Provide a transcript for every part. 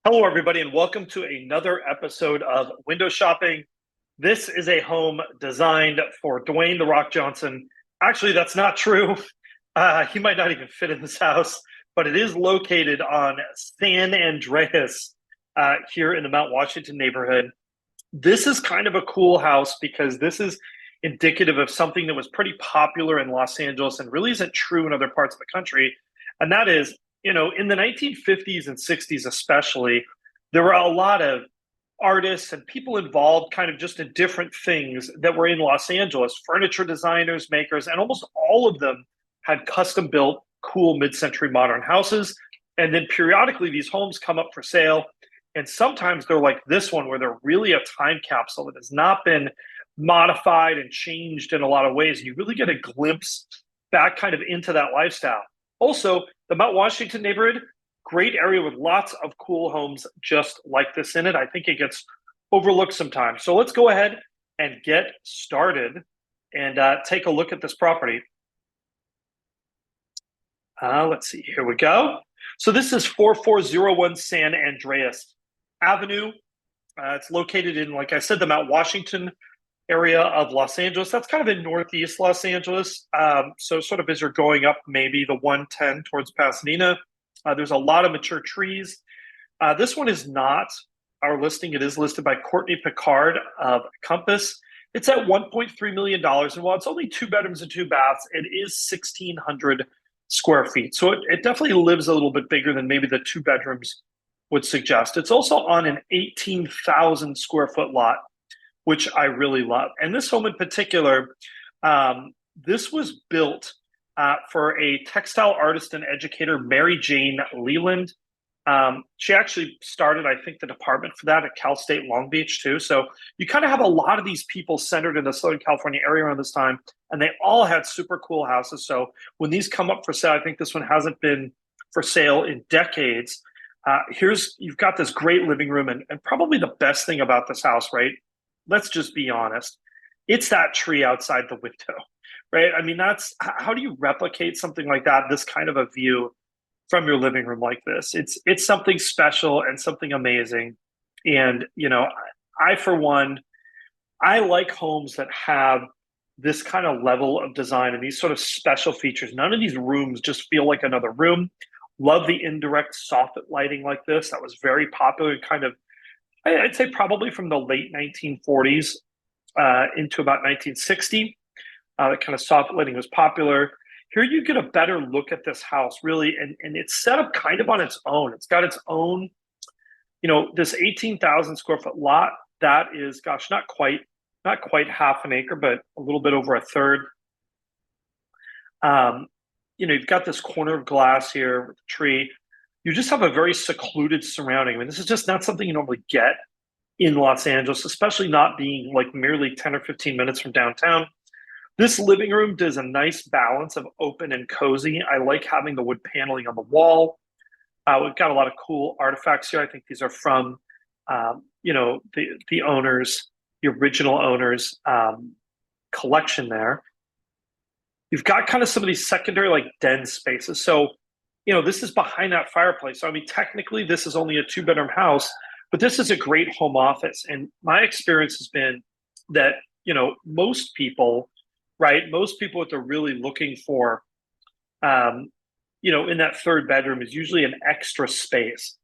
Hello, everybody, and welcome to another episode of Window Shopping. This is a home designed for Dwayne "The Rock" Johnson. Actually, that's not true. He might not even fit in this house, but it is located on San Andreas here in the Mount Washington neighborhood. This is kind of a cool house because this is indicative of something that was pretty popular in Los Angeles and really isn't true in other parts of the country. And that is, in the 1950s and 60s, especially, there were a lot of artists and people involved kind of just in different things that were in Los Angeles, furniture designers, makers, and almost all of them had custom built, cool mid century modern houses. And then periodically, these homes come up for sale. And sometimes they're like this one, where they're really a time capsule that has not been modified and changed in a lot of ways. You really get a glimpse back kind of into that lifestyle. Also, the Mount Washington neighborhood, great area with lots of cool homes just like this in it. I think it gets overlooked sometimes. So let's go ahead and get started and take a look at this property. Let's see, here we go. So this is 4401 San Andreas Avenue. It's located in, like I said, the Mount Washington area of Los Angeles. That's kind of in northeast Los Angeles. So sort of as you're going up maybe the 110 towards Pasadena, there's a lot of mature trees. This one is not our listing. It is listed by Courtney Pickard of Compass. It's at $1.3 million. And while it's only 2 bedrooms and 2 baths, it is 1,600 square feet. So it definitely lives a little bit bigger than maybe the 2 bedrooms would suggest. It's also on an 18,000 square foot lot, which I really love. And this home in particular, this was built for a textile artist and educator, Mary Jane Leland. She actually started, I think, the department for that at Cal State Long Beach, too. So you kind of have a lot of these people centered in the Southern California area around this time, and they all had super cool houses. So when these come up for sale, I think this one hasn't been for sale in decades. You've got this great living room, and probably the best thing about this house, right? Let's just be honest. It's that tree outside the window, right? I mean, how do you replicate something like that, this kind of a view from your living room like this? It's something special and something amazing. And, I, for one, I like homes that have this kind of level of design and these sort of special features. None of these rooms just feel like another room. Love the indirect soffit lighting like this. That was very popular, kind of, I'd say probably from the late 1940s into about 1960. That kind of soft lighting was popular. Here you get a better look at this house, really, and it's set up kind of on its own. It's got its own, this 18,000 square foot lot that is, gosh, not quite half an acre, but a little bit over a third. You've got this corner of glass here with the tree. You just have a very secluded surrounding. I mean, this is just not something you normally get in Los Angeles, especially not being like merely 10 or 15 minutes from downtown. This living room does a nice balance of open and cozy. I like having the wood paneling on the wall. We've got a lot of cool artifacts here. I think these are from, the owners, the original owners' collection there. You've got kind of some of these secondary like den spaces. So, this is behind that fireplace. So, I mean, technically this is only a 2-bedroom house, but this is a great home office. And my experience has been that, most people, right, what they're really looking for, in that 3rd bedroom is usually an extra space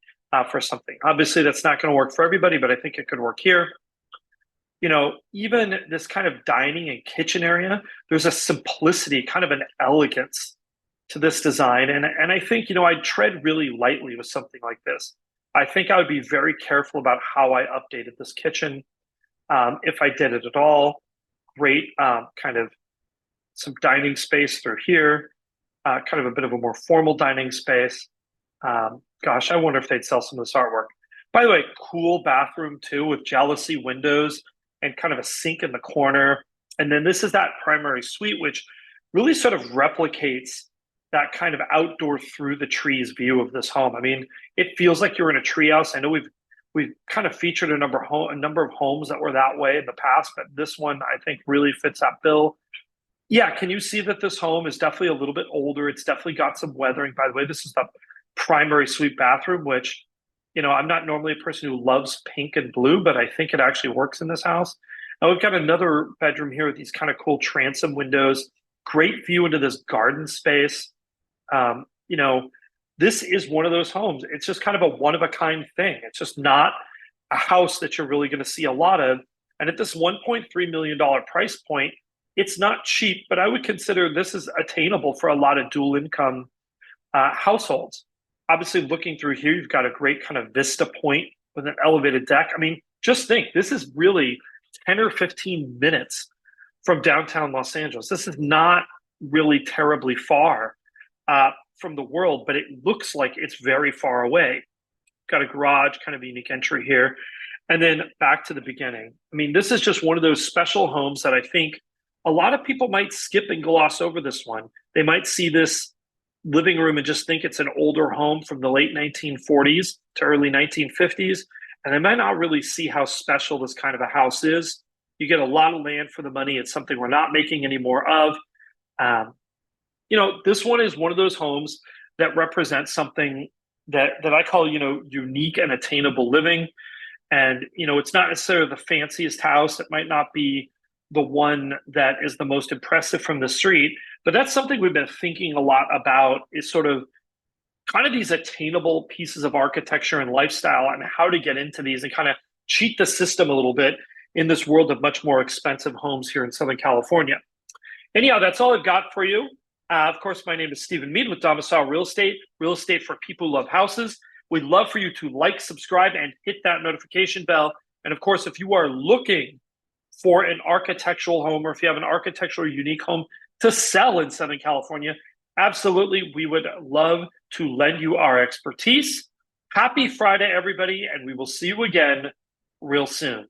for something. Obviously, that's not going to work for everybody, but I think it could work here. Even this kind of dining and kitchen area, there's a simplicity, kind of an elegance to this design. And I think, I'd tread really lightly with something like this. I think I would be very careful about how I updated this kitchen, if I did it at all. Great kind of some dining space through here, kind of a bit of a more formal dining space. Gosh, I wonder if they'd sell some of this artwork. By the way, cool bathroom too, with jalousie windows and kind of a sink in the corner. And then this is that primary suite, which really sort of replicates that kind of outdoor through the trees view of this home. I mean, it feels like you're in a treehouse. I know we've kind of featured a number of homes that were that way in the past, but this one I think really fits that bill. Yeah, can you see that this home is definitely a little bit older? It's definitely got some weathering. By the way, this is the primary suite bathroom, which, I'm not normally a person who loves pink and blue, but I think it actually works in this house. And we've got another bedroom here with these kind of cool transom windows, great view into this garden space. Um, you know, this is one of those homes. It's just kind of a one of a kind thing. It's just not a house that you're really going to see a lot of. And at this $1.3 million price point, it's not cheap, but I would consider this is attainable for a lot of dual income households. Obviously, looking through here, you've got a great kind of vista point with an elevated deck. I mean, just think this is really 10 or 15 minutes from downtown Los Angeles. This is not really terribly far from the world, but it looks like it's very far away. Got a garage, kind of unique entry here. And then back to the beginning. I mean, this is just one of those special homes that I think a lot of people might skip and gloss over this one. They might see this living room and just think it's an older home from the late 1940s to early 1950s. And they might not really see how special this kind of a house is. You get a lot of land for the money. It's something we're not making any more of. This one is one of those homes that represents something that I call, unique and attainable living. And, it's not necessarily the fanciest house. It might not be the one that is the most impressive from the street, but that's something we've been thinking a lot about, is sort of kind of these attainable pieces of architecture and lifestyle and how to get into these and kind of cheat the system a little bit in this world of much more expensive homes here in Southern California. Anyhow, that's all I've got for you. Of course, my name is Stephen Meade with Domicile Real Estate for people who love houses. We'd love for you to like, subscribe, and hit that notification bell. And of course, if you are looking for an architectural home, or if you have an architectural unique home to sell in Southern California, absolutely, we would love to lend you our expertise. Happy Friday, everybody, and we will see you again real soon.